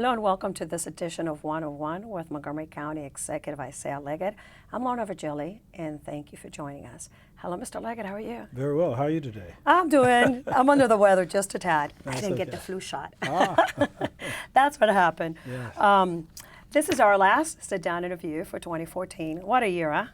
Hello and welcome to this edition of 101 with Montgomery County Executive Ike Leggett. I'm Lorna Virgili, and thank you for joining us. Hello, Mr. Leggett. How are you? Very well. How are you today? I'm under the weather just a tad. That's I didn't get okay. the flu shot. Ah, That's what happened. yes. This is our last sit-down interview for 2014. What a year, huh?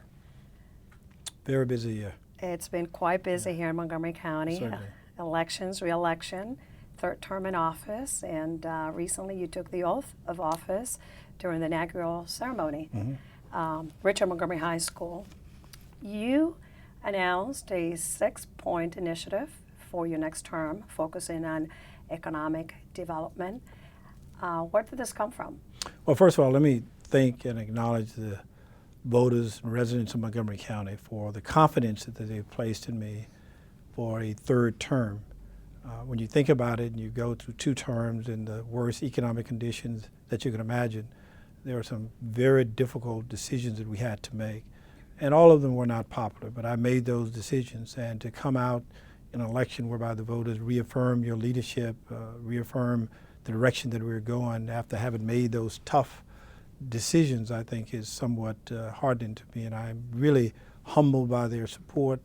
Very busy year. It's been quite busy here in Montgomery County. Certainly. Elections, re-election, third term in office, and recently you took the oath of office during the inaugural ceremony. Richard Montgomery High School. You announced a 6-point initiative for your next term, focusing on economic development. Where did this come from? Well, first of all, let me thank and acknowledge the voters and residents of Montgomery County for the confidence that they've placed in me for a third term. When you think about it and you go through 2 terms in the worst economic conditions that you can imagine, there are some very difficult decisions that we had to make. And all of them were not popular, but I made those decisions. And to come out in an election whereby the voters reaffirm your leadership, reaffirm the direction that we're going after having made those tough decisions, I think is somewhat heartening to me. And I'm really humbled by their support.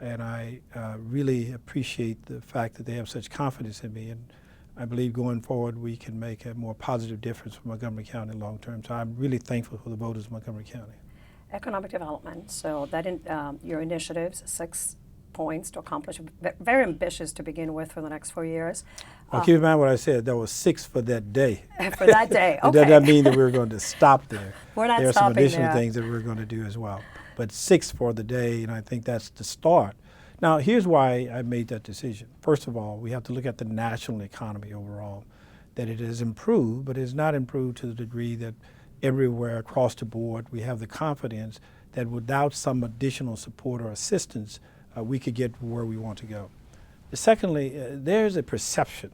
And I really appreciate the fact that they have such confidence in me. And I believe going forward we can make a more positive difference for Montgomery County long term. So I'm really thankful for the voters of Montgomery County. Economic development. So that your initiatives, 6 points to accomplish, very ambitious to begin with for the next 4 years. Well, keep in mind what I said. There was 6 for that day. For that day, okay. It does not mean that we're going to stop there. We're not there are some stopping additional there. things that we're going to do as well. But 6 for the day, and I think that's the start. Now, here's why I made that decision. First of all, we have to look at the national economy overall, that it has improved, but it has not improved to the degree that everywhere across the board we have the confidence that without some additional support or assistance, we could get where we want to go. Secondly, there's a perception,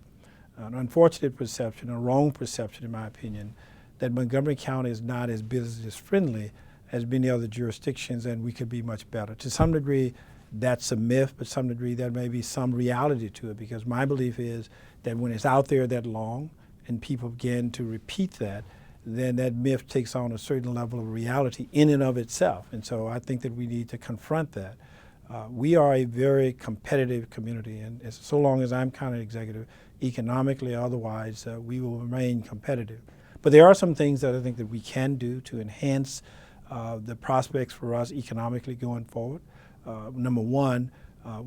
an unfortunate perception, a wrong perception in my opinion, that Montgomery County is not as business friendly as many other jurisdictions and we could be much better. To some degree, that's a myth, but to some degree there may be some reality to it, because my belief is that when it's out there that long and people begin to repeat that, then that myth takes on a certain level of reality in and of itself. And so I think that we need to confront that. We are a very competitive community, and so long as I'm county executive, economically or otherwise, we will remain competitive. But there are some things that I think that we can do to enhance the prospects for us economically going forward. Number one,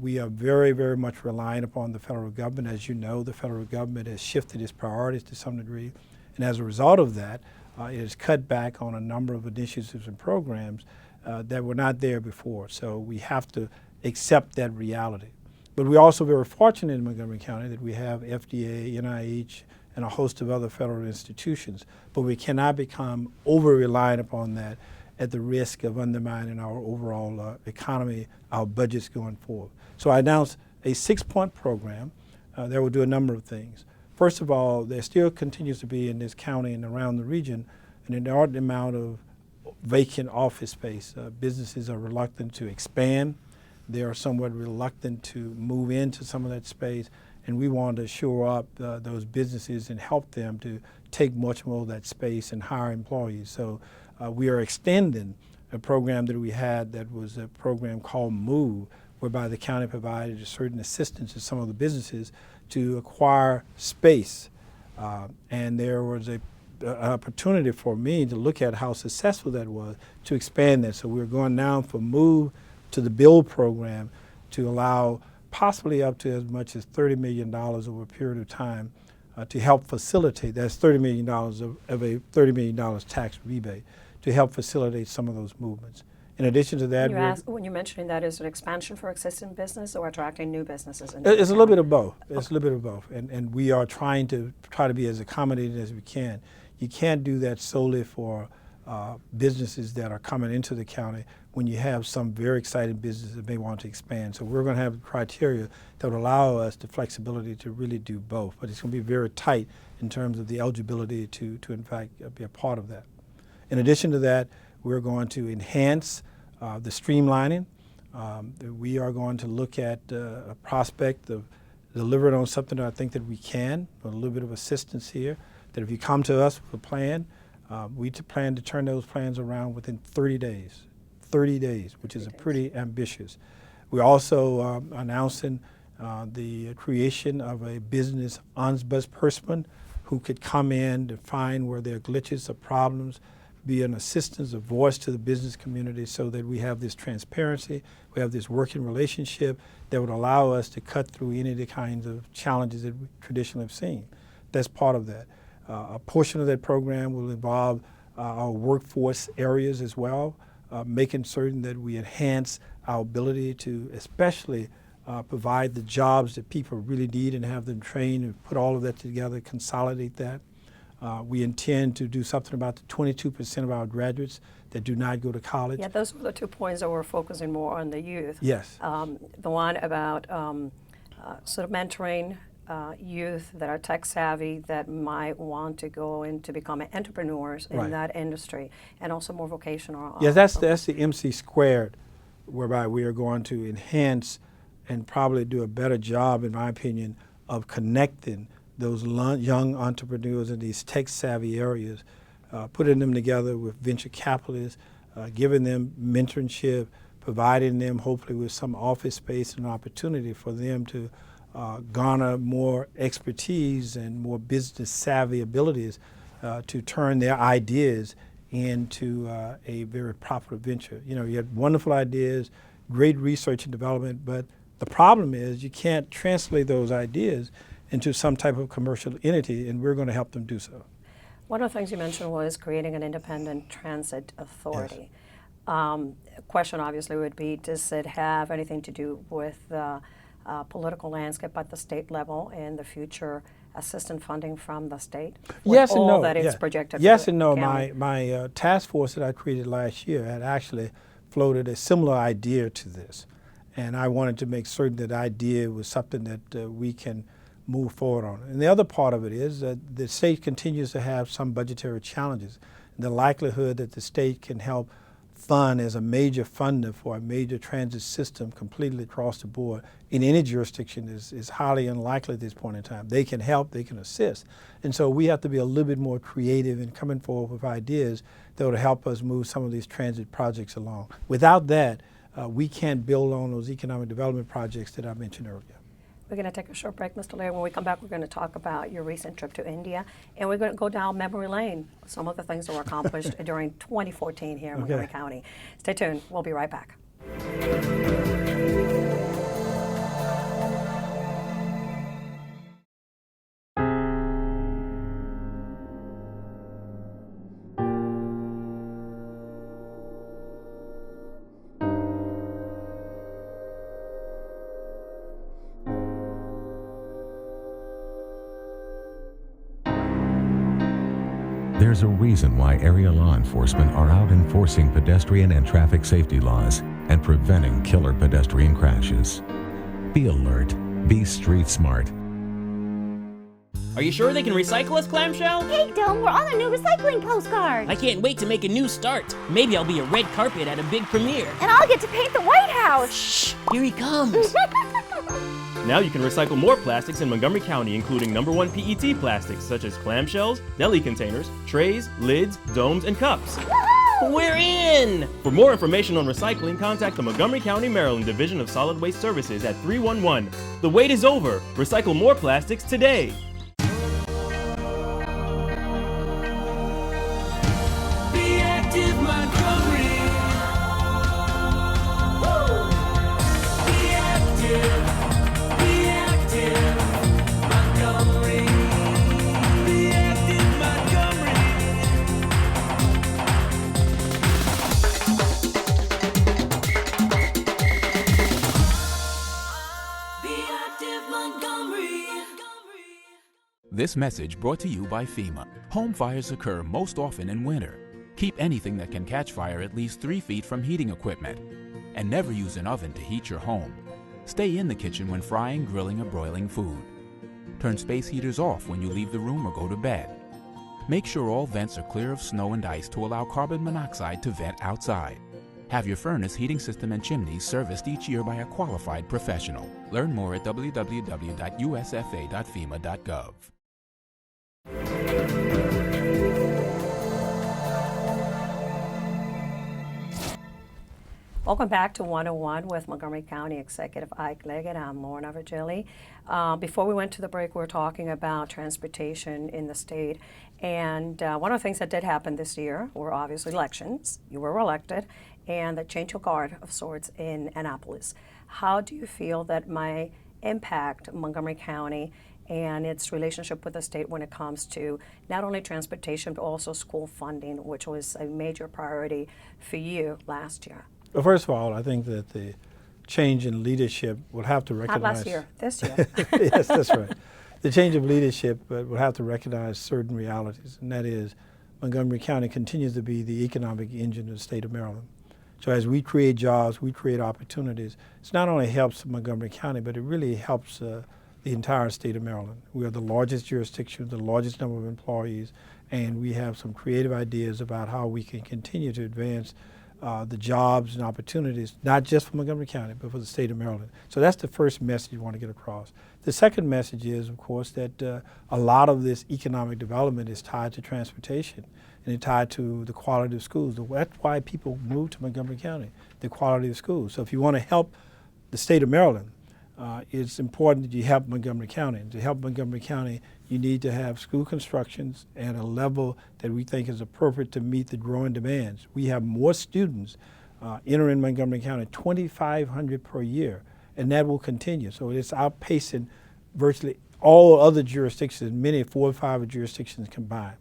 we are very, very much reliant upon the federal government. As you know, the federal government has shifted its priorities to some degree, and as a result of that, it has cut back on a number of initiatives and programs that were not there before. So we have to accept that reality. But we're also very fortunate in Montgomery County that we have FDA, NIH, and a host of other federal institutions, but we cannot become over-reliant upon that at the risk of undermining our overall economy, our budgets going forward. So I announced a 6-point program that will do a number of things. First of all, there still continues to be in this county and around the region an inordinate amount of vacant office space. Businesses are reluctant to expand. They are somewhat reluctant to move into some of that space, and we want to shore up those businesses and help them to take much more of that space and hire employees. So we are extending a program that we had that was a program called MOVE, whereby the county provided a certain assistance to some of the businesses to acquire space. And there was an opportunity for me to look at how successful that was to expand that. So we're going now from MOVE to the BUILD program to allow possibly up to as much as $30 million over a period of time to help facilitate. That's $30 million of a $30 million tax rebate to help facilitate some of those movements. In addition to that, When you're mentioning that, is it expansion for existing business or attracting new businesses? It's a little bit of both. It's a little bit of both, and we are trying to be as accommodating as we can. You can't do that solely for businesses that are coming into the county when you have some very exciting businesses that may want to expand. So we're going to have criteria that will allow us the flexibility to really do both, but it's going to be very tight in terms of the eligibility to in fact be a part of that. In addition to that, we're going to enhance the streamlining. We are going to look at a prospect of delivering on something that I think that we can, with a little bit of assistance here, that if you come to us with a plan, we plan to turn those plans around within 30 days. 30 days, which is pretty ambitious. We're also announcing the creation of a business ombudsperson who could come in to find where there are glitches or problems, be an assistance, a voice to the business community so that we have this transparency, we have this working relationship that would allow us to cut through any of the kinds of challenges that we traditionally have seen. That's part of that. A portion of that program will involve our workforce areas as well, making certain that we enhance our ability to especially provide the jobs that people really need and have them trained and put all of that together, consolidate that. We intend to do something about the 22% of our graduates that do not go to college. Yeah, those were the 2 points that we're focusing more on the youth. Yes. The one about sort of mentoring youth that are tech savvy that might want to go into becoming entrepreneurs in that industry, and also more vocational. Yes, that's the MC squared, whereby we are going to enhance and probably do a better job, in my opinion, of connecting those young entrepreneurs in these tech-savvy areas, putting them together with venture capitalists, giving them mentorship, providing them hopefully with some office space and opportunity for them to garner more expertise and more business-savvy abilities to turn their ideas into a very profitable venture. You know, you had wonderful ideas, great research and development, but the problem is you can't translate those ideas into some type of commercial entity, and we're going to help them do so. One of the things you mentioned was creating an independent transit authority. Yes. Question obviously would be, does it have anything to do with the political landscape at the state level and the future assistance funding from the state? Yes and no. That it's projected. Yes and no. County? My task force that I created last year had actually floated a similar idea to this, and I wanted to make certain that idea was something that we can move forward on. And the other part of it is that the state continues to have some budgetary challenges. The likelihood that the state can help fund as a major funder for a major transit system completely across the board in any jurisdiction is highly unlikely at this point in time. They can help, they can assist. And so we have to be a little bit more creative in coming forward with ideas that would help us move some of these transit projects along. Without that, we can't build on those economic development projects that I mentioned earlier. We're going to take a short break, Mr. Leggett. When we come back, we're going to talk about your recent trip to India, and we're going to go down memory lane, some of the things that were accomplished during 2014 here in Montgomery County. Stay tuned. We'll be right back. There's a reason why area law enforcement are out enforcing pedestrian and traffic safety laws and preventing killer pedestrian crashes. Be alert. Be street smart. Are you sure they can recycle us, Clamshell? Hey, Dome, we're on a new recycling postcard. I can't wait to make a new start. Maybe I'll be a red carpet at a big premiere. And I'll get to paint the White House. Shh, here he comes. Now you can recycle more plastics in Montgomery County, including #1 PET plastics such as clamshells, deli containers, trays, lids, domes, and cups. Woohoo! We're in! For more information on recycling, contact the Montgomery County, Maryland Division of Solid Waste Services at 311. The wait is over. Recycle more plastics today. Be active, Montgomery. Be active. Be active, Montgomery. Be active, Montgomery. Be active, Montgomery. This message brought to you by FEMA. Home fires occur most often in winter. Keep anything that can catch fire at least 3 feet from heating equipment. And never use an oven to heat your home. Stay in the kitchen when frying, grilling, or broiling food. Turn space heaters off when you leave the room or go to bed. Make sure all vents are clear of snow and ice to allow carbon monoxide to vent outside. Have your furnace, heating system, and chimneys serviced each year by a qualified professional. Learn more at www.usfa.fema.gov. Welcome back to 101 with Montgomery County Executive Ike Leggett. I'm Lorna Virgili. Before we went to the break, we were talking about transportation in the state. And one of the things that did happen this year were obviously elections. You were elected, and the change of guard of sorts in Annapolis. How do you feel that might impact Montgomery County and its relationship with the state when it comes to not only transportation, but also school funding, which was a major priority for you last year? Well, first of all, I think that the change in leadership will have to recognize. Not last year, this year. Yes, that's right. The change of leadership will have to recognize certain realities, and that is Montgomery County continues to be the economic engine of the state of Maryland. So as we create jobs, we create opportunities. It not only helps Montgomery County, but it really helps the entire state of Maryland. We are the largest jurisdiction, the largest number of employees, and we have some creative ideas about how we can continue to advance the jobs and opportunities, not just for Montgomery County, but for the state of Maryland. So that's the first message we want to get across. The second message is, of course, that a lot of this economic development is tied to transportation and it's tied to the quality of schools. That's why people move to Montgomery County, the quality of schools. So if you want to help the state of Maryland, it's important that you help Montgomery County. And to help Montgomery County, you need to have school constructions at a level that we think is appropriate to meet the growing demands. We have more students entering Montgomery County, 2,500 per year, and that will continue. So it's outpacing virtually all other jurisdictions, many 4 or 5 jurisdictions combined.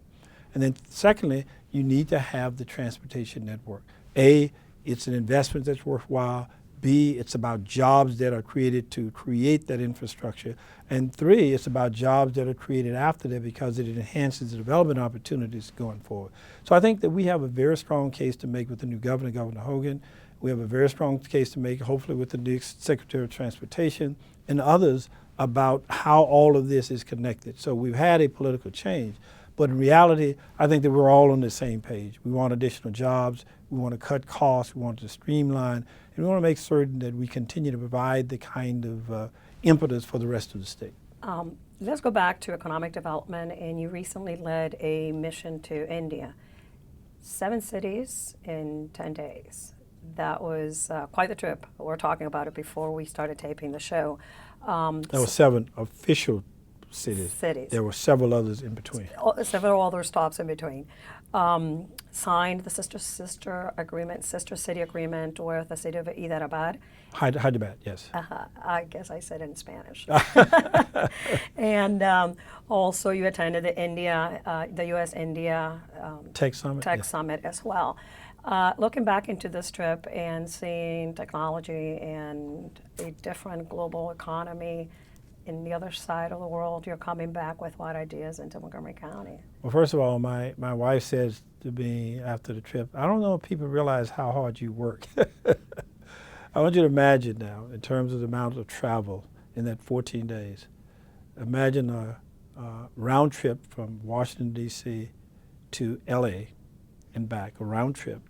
And then secondly, you need to have the transportation network. A, it's an investment that's worthwhile. B, it's about jobs that are created to create that infrastructure. And 3, it's about jobs that are created after that because it enhances the development opportunities going forward. So I think that we have a very strong case to make with the new governor, Governor Hogan. We have a very strong case to make, hopefully, with the new Secretary of Transportation and others about how all of this is connected. So we've had a political change. But in reality, I think that we're all on the same page. We want additional jobs, we want to cut costs, we want to streamline, and we want to make certain that we continue to provide the kind of impetus for the rest of the state. Let's go back to economic development, and you recently led a mission to India. 7 cities in 10 days. That was quite the trip. We were talking about it before we started taping the show. That was 7 official cities. There were several others in between. Several other stops in between. Signed the sister city agreement with the city of Hyderabad. Hyderabad, yes. I guess I said it in Spanish. And also you attended the U.S.-India Tech Summit. Summit as well. Looking back into this trip and seeing technology and a different global economy in the other side of the world, you're coming back with what ideas into Montgomery County? Well, first of all, my wife says to me after the trip, I don't know if people realize how hard you work. I want you to imagine now, in terms of the amount of travel in that 14 days, imagine a round trip from Washington, D.C. to L.A. and back, a round trip.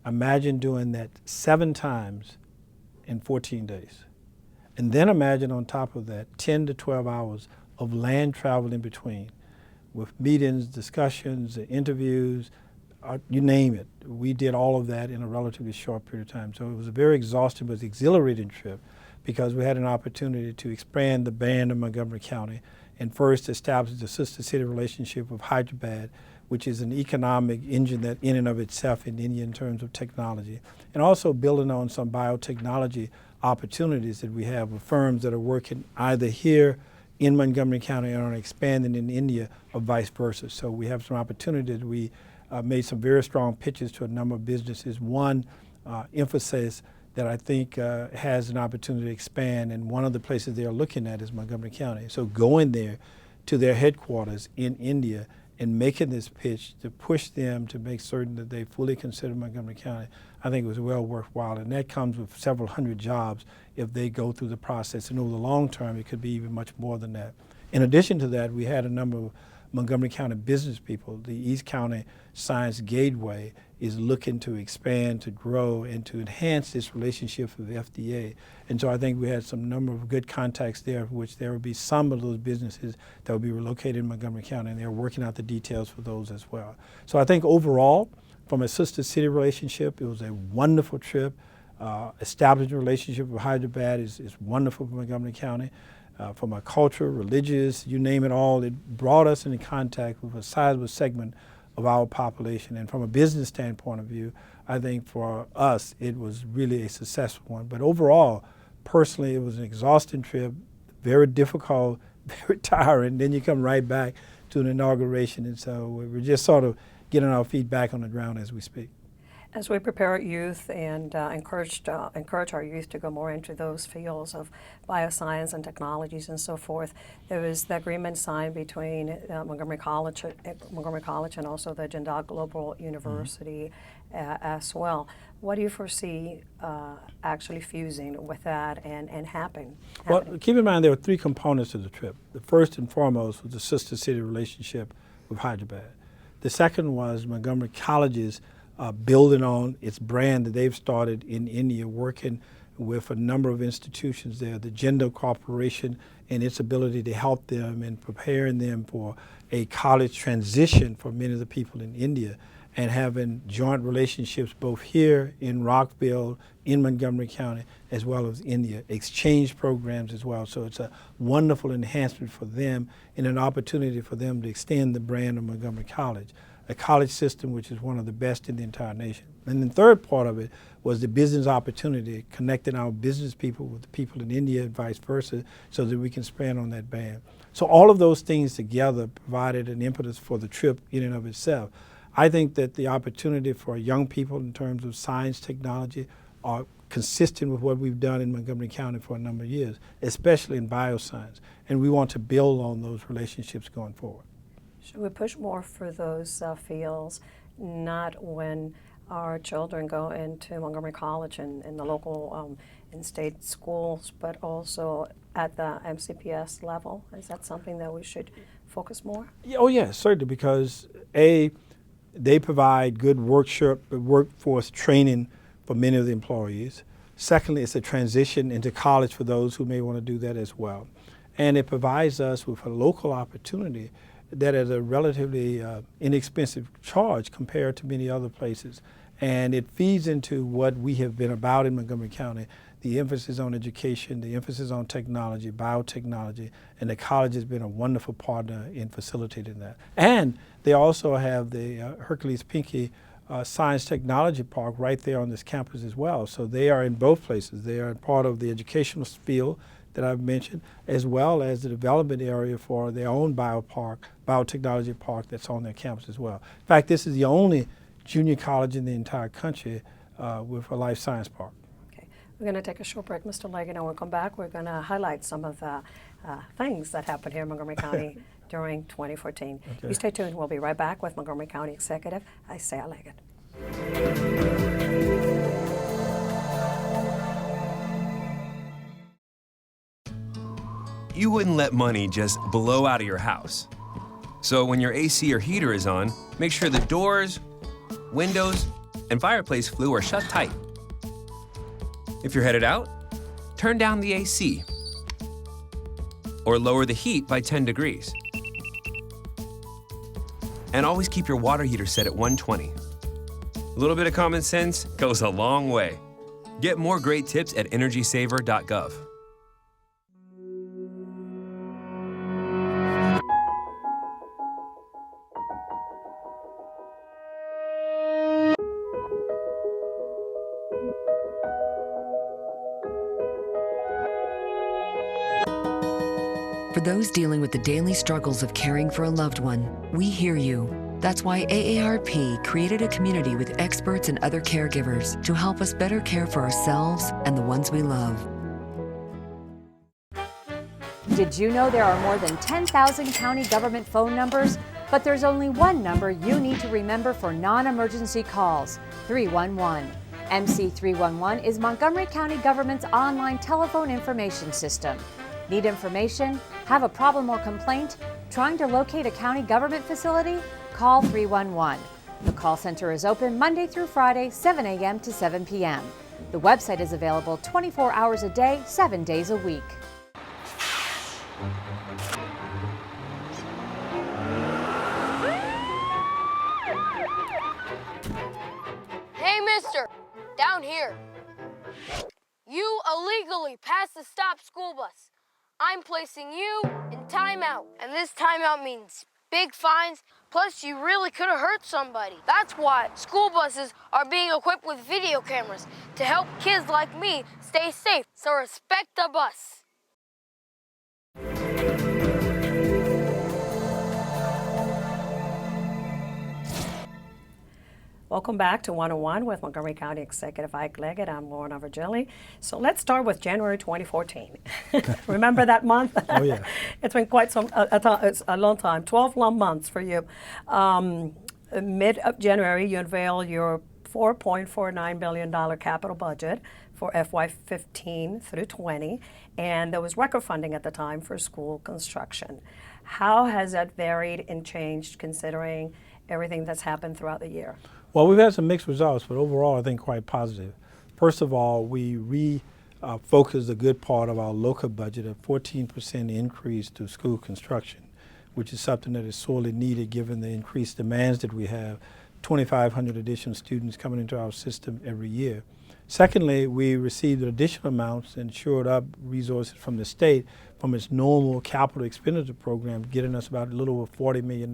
Imagine doing that 7 times in 14 days. And then imagine on top of that 10 to 12 hours of land travel in between with meetings, discussions, interviews, you name it. We did all of that in a relatively short period of time. So it was a very exhausting but exhilarating trip because we had an opportunity to expand the band of Montgomery County and first establish the sister city relationship with Hyderabad, which is an economic engine that in and of itself in India in terms of technology, and also building on some biotechnology opportunities that we have with firms that are working either here in Montgomery County or expanding in India or vice versa. So we have some opportunities. We made some very strong pitches to a number of businesses. One emphasis that I think has an opportunity to expand, and one of the places they are looking at is Montgomery County. So going there to their headquarters in India and making this pitch to push them to make certain that they fully consider Montgomery County, I think it was well worthwhile. And that comes with several hundred jobs if they go through the process. And over the long term, it could be even much more than that. In addition to that, we had a number of Montgomery County business people. The East County Science Gateway is looking to expand, to grow, and to enhance this relationship with the FDA. And so I think we had some number of good contacts there, which there would be some of those businesses that would be relocated in Montgomery County, and they're working out the details for those as well. So I think overall, from a sister city relationship, it was a wonderful trip. Establishing a relationship with Hyderabad is wonderful for Montgomery County. From a culture, religious, you name it all, it brought us into contact with a sizable segment of our population. And from a business standpoint of view, I think for us, it was really a successful one. But overall, personally, it was an exhausting trip, very difficult, very tiring. Then you come right back to an inauguration. And so we're just sort of getting our feet back on the ground as we speak. As we prepare our youth and encourage our youth to go more into those fields of bioscience and technologies and so forth, there was the agreement signed between Montgomery College and also the Jindal Global University as well. What do you foresee actually fusing with that and happening? Well, keep in mind there were three components to the trip. The first and foremost was the sister city relationship with Hyderabad. The second was Montgomery College's building on its brand that they've started in India, working with a number of institutions there, the Jindal Corporation and its ability to help them and preparing them for a college transition for many of the people in India, and having joint relationships both here in Rockville, in Montgomery County, as well as India, exchange programs as well. So it's a wonderful enhancement for them and an opportunity for them to extend the brand of Montgomery College, a college system which is one of the best in the entire nation. And the third part of it was the business opportunity, connecting our business people with the people in India and vice versa, so that we can span on that band. So all of those things together provided an impetus for the trip in and of itself. I think that the opportunity for young people in terms of science, technology, are consistent with what we've done in Montgomery County for a number of years, especially in bioscience. And we want to build on those relationships going forward. Should we push more for those fields, not when our children go into Montgomery College and in the local and state schools, but also at the MCPS level? Is that something that we should focus more? Yeah, oh yes, certainly, because they provide good workforce training for many of the employees. Secondly, it's a transition into college for those who may want to do that as well. And it provides us with a local opportunity that is a relatively inexpensive charge compared to many other places. And it feeds into what we have been about in Montgomery County, the emphasis on education, the emphasis on technology, biotechnology, and the college has been a wonderful partner in facilitating that. And they also have the Hercules Pinckney Science Technology Park right there on this campus as well. So they are in both places. They are part of the educational field that I've mentioned, as well as the development area for their own biotechnology park that's on their campus as well. In fact, this is the only junior college in the entire country with a life science park. Okay, we're going to take a short break, Mr. Leggett, and when we come back, we're going to highlight some of the things that happened here in Montgomery County during 2014. Okay. You stay tuned. We'll be right back with Montgomery County Executive Ike Leggett. You wouldn't let money just blow out of your house. So when your AC or heater is on, make sure the doors, windows, and fireplace flue are shut tight. If you're headed out, turn down the AC or lower the heat by 10 degrees. And always keep your water heater set at 120. A little bit of common sense goes a long way. Get more great tips at energysaver.gov. For those dealing with the daily struggles of caring for a loved one, we hear you. That's why AARP created a community with experts and other caregivers to help us better care for ourselves and the ones we love. Did you know there are more than 10,000 county government phone numbers? But there's only one number you need to remember for non-emergency calls, 311. MC311 is Montgomery County government's online telephone information system. Need information? Have a problem or complaint? Trying to locate a county government facility? Call 311. The call center is open Monday through Friday, 7 a.m. to 7 p.m. The website is available 24 hours a day, 7 days a week. Hey, mister! Down here. You illegally passed the stop school bus. I'm placing you in timeout. And this timeout means big fines, plus you really could have hurt somebody. That's why school buses are being equipped with video cameras to help kids like me stay safe. So respect the bus. Welcome back to 101 with Montgomery County Executive Ike Leggett. I'm Lorna Virgili. So let's start with January 2014. Remember that month? Oh, yeah. It's been quite it's a long time, 12 long months for you. Mid of January, you unveiled your $4.49 billion capital budget for FY15 through 20, and there was record funding at the time for school construction. How has that varied and changed considering everything that's happened throughout the year? Well, we've had some mixed results, but overall I think quite positive. First of all, we refocused a good part of our local budget, a 14% increase to school construction, which is something that is sorely needed given the increased demands that we have, 2,500 additional students coming into our system every year. Secondly, we received additional amounts and shored up resources from the state from its normal capital expenditure program, getting us about a little over $40 million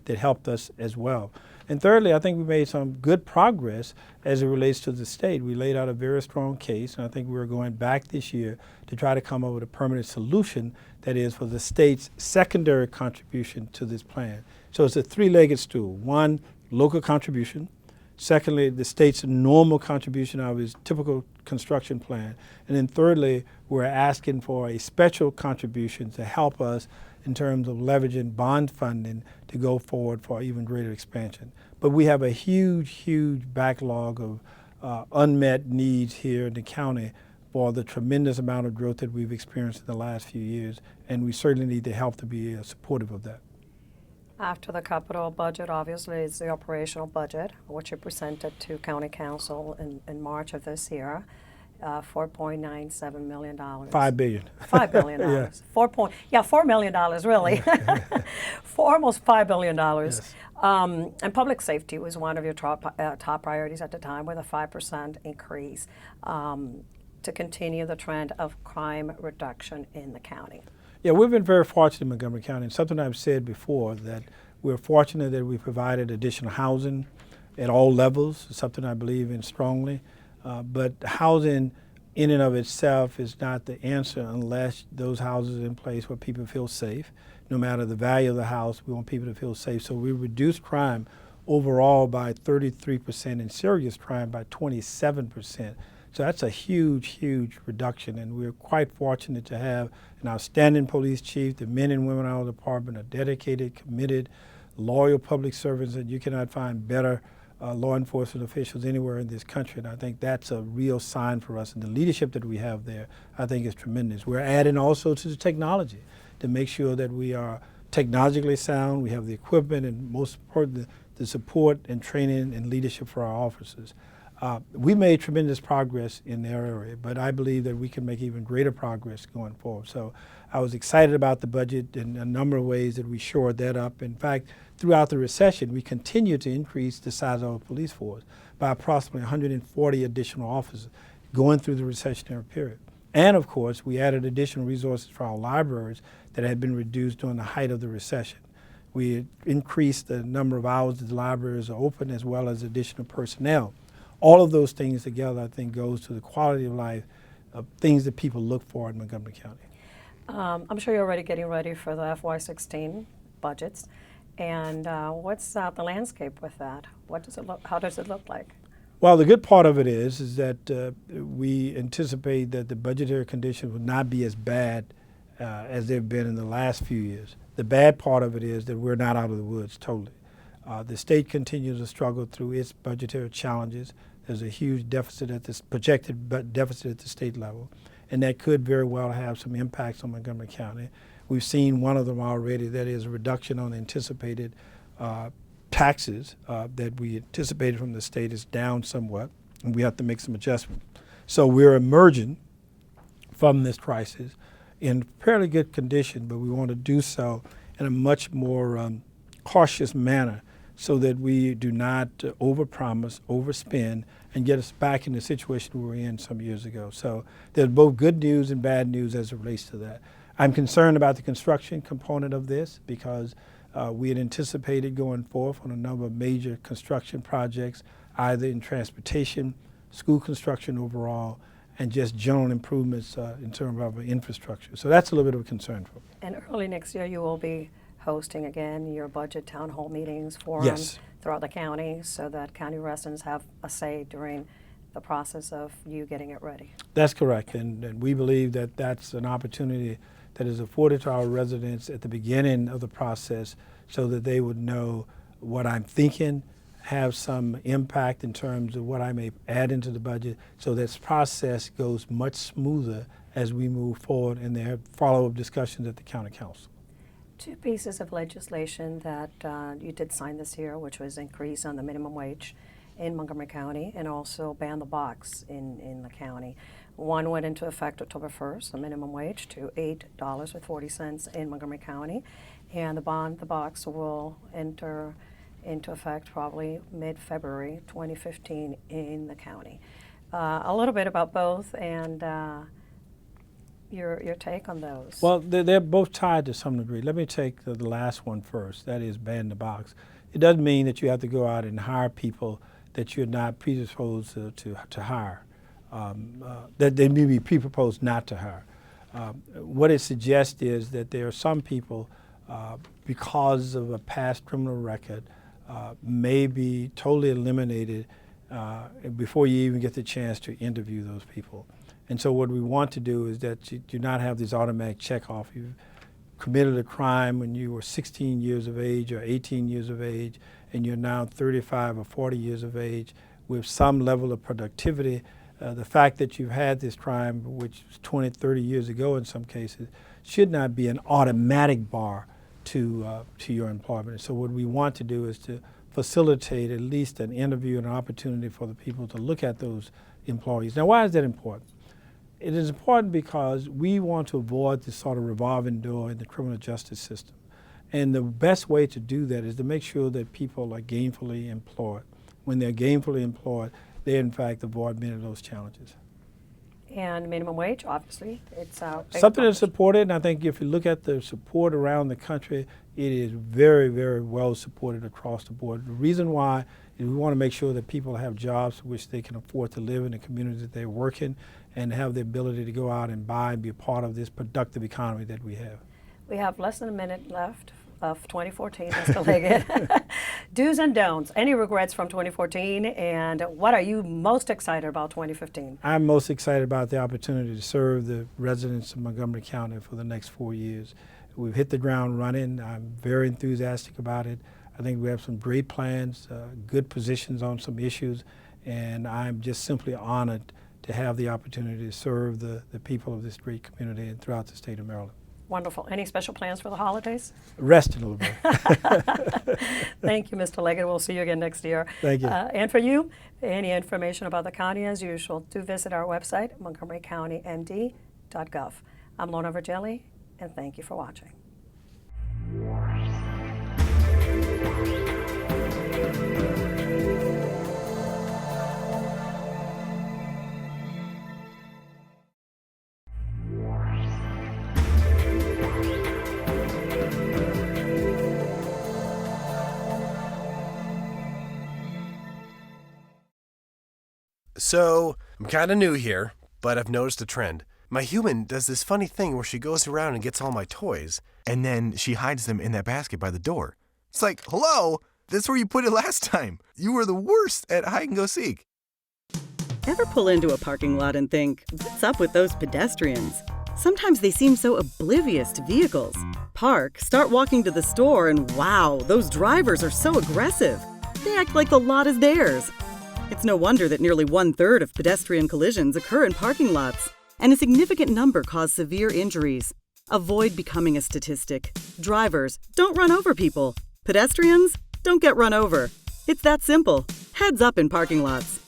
that helped us as well. And thirdly, I think we made some good progress as it relates to the state. We laid out a very strong case, and I think we're going back this year to try to come up with a permanent solution that is for the state's secondary contribution to this plan. So it's a three-legged stool. One, local contribution. Secondly, the state's normal contribution of its typical construction plan. And then thirdly, we're asking for a special contribution to help us in terms of leveraging bond funding to go forward for even greater expansion. But we have a huge backlog of unmet needs here in the county for the tremendous amount of growth that we've experienced in the last few years, and we certainly need the help to be supportive of that. After the capital budget, obviously, is the operational budget, which you presented to County Council in March of this year, $4.97 million. $5 billion. $5 billion. Yeah. $4 million, really. For almost $5 billion. Yes. And public safety was one of your top priorities at the time, with a 5% increase to continue the trend of crime reduction in the county. Yeah, we've been very fortunate in Montgomery County, and something I've said before, that we're fortunate that we provided additional housing at all levels, something I believe in strongly. But housing in and of itself is not the answer unless those houses are in place where people feel safe. No matter the value of the house, we want people to feel safe. So we reduced crime overall by 33% and serious crime by 27%. So that's a huge reduction, and we're quite fortunate to have an outstanding police chief. The men and women in our department are dedicated, committed, loyal public servants, and you cannot find better law enforcement officials anywhere in this country. And I think that's a real sign for us, and the leadership that we have there, I think, is tremendous. We're adding also to the technology to make sure that we are technologically sound, we have the equipment, and most important, the support and training and leadership for our officers. We made tremendous progress in their area, but I believe that we can make even greater progress going forward. So I was excited about the budget in a number of ways that we shored that up. In fact, throughout the recession, we continued to increase the size of our police force by approximately 140 additional officers going through the recessionary period. And of course, we added additional resources for our libraries that had been reduced during the height of the recession. We increased the number of hours that the libraries are open, as well as additional personnel. All of those things together, I think, goes to the quality of life of things that people look for in Montgomery County. I'm sure you're already getting ready for the FY16 budgets. And what's the landscape with that? What does it look? How does it look like? Well, the good part of it is that we anticipate that the budgetary conditions will not be as bad as they've been in the last few years. The bad part of it is that we're not out of the woods totally. The state continues to struggle through its budgetary challenges. There's a huge deficit at this projected deficit at the state level, and that could very well have some impacts on Montgomery County. We've seen one of them already, that is a reduction on anticipated taxes that we anticipated from the state is down somewhat, and we have to make some adjustments. So we're emerging from this crisis in fairly good condition, but we want to do so in a much more cautious manner so that we do not overpromise, overspend, and get us back in the situation we were in some years ago. So there's both good news and bad news as it relates to that. I'm concerned about the construction component of this because we had anticipated going forth on a number of major construction projects, either in transportation, school construction overall, and just general improvements in terms of our infrastructure. So that's a little bit of a concern for me. And early next year, you will be hosting again your budget town hall meetings, forums Yes. throughout the county so that county residents have a say during the process of you getting it ready. That's correct, and we believe that that's an opportunity that is afforded to our residents at the beginning of the process so that they would know what I'm thinking, have some impact in terms of what I may add into the budget, so this process goes much smoother as we move forward and there are follow-up discussions at the county council. Two pieces of legislation that you did sign this year, which was increase on the minimum wage in Montgomery County and also ban the box in the county. One went into effect October 1st, the minimum wage to $8.40 in Montgomery County, and the box will enter into effect probably mid-February 2015 in the county. A little bit about both and your take on those. Well, they're both tied to some degree. Let me take the last one first, that is ban the box. It doesn't mean that you have to go out and hire people that you're not predisposed to hire, that they may be pre-proposed not to hire. What it suggests is that there are some people, because of a past criminal record, may be totally eliminated before you even get the chance to interview those people. And so what we want to do is that you do not have this automatic check off. You've committed a crime when you were 16 years of age or 18 years of age, and you're now 35 or 40 years of age with some level of productivity. The fact that you've had this crime, which was 20, 30 years ago in some cases, should not be an automatic bar to your employment. So what we want to do is to facilitate at least an interview and an opportunity for the people to look at those employees. Now, why is that important? It is important because we want to avoid this sort of revolving door in the criminal justice system. And the best way to do that is to make sure that people are gainfully employed. When they're gainfully employed, they in fact avoid many of those challenges. And minimum wage, obviously, it's something that's supported, and I think if you look at the support around the country, it is very, very well supported across the board. The reason why is we want to make sure that people have jobs which they can afford to live in the communities that they work in and have the ability to go out and buy and be a part of this productive economy that we have. We have less than a minute left of 2014, Mr. Leggett. Do's and don'ts. Any regrets from 2014, and what are you most excited about 2015? I'm most excited about the opportunity to serve the residents of Montgomery County for the next 4 years. We've hit the ground running. I'm very enthusiastic about it. I think we have some great plans, good positions on some issues, and I'm just simply honored to have the opportunity to serve the people of this great community and throughout the state of Maryland. Wonderful. Any special plans for the holidays? Resting a little bit. Thank you, Mr. Leggett. We'll see you again next year. Thank you. And for you, any information about the county, as usual, do visit our website, montgomerycountymd.gov. I'm Lorna Virgili, and thank you for watching. So, I'm kind of new here, but I've noticed a trend. My human does this funny thing where she goes around and gets all my toys, and then she hides them in that basket by the door. It's like, hello, that's where you put it last time. You were the worst at hide and go seek. Ever pull into a parking lot and think, what's up with those pedestrians? Sometimes they seem so oblivious to vehicles. Park, start walking to the store, and wow, those drivers are so aggressive. They act like the lot is theirs. It's no wonder that nearly 1/3 of pedestrian collisions occur in parking lots, and a significant number cause severe injuries. Avoid becoming a statistic. Drivers, don't run over people. Pedestrians, don't get run over. It's that simple. Heads up in parking lots.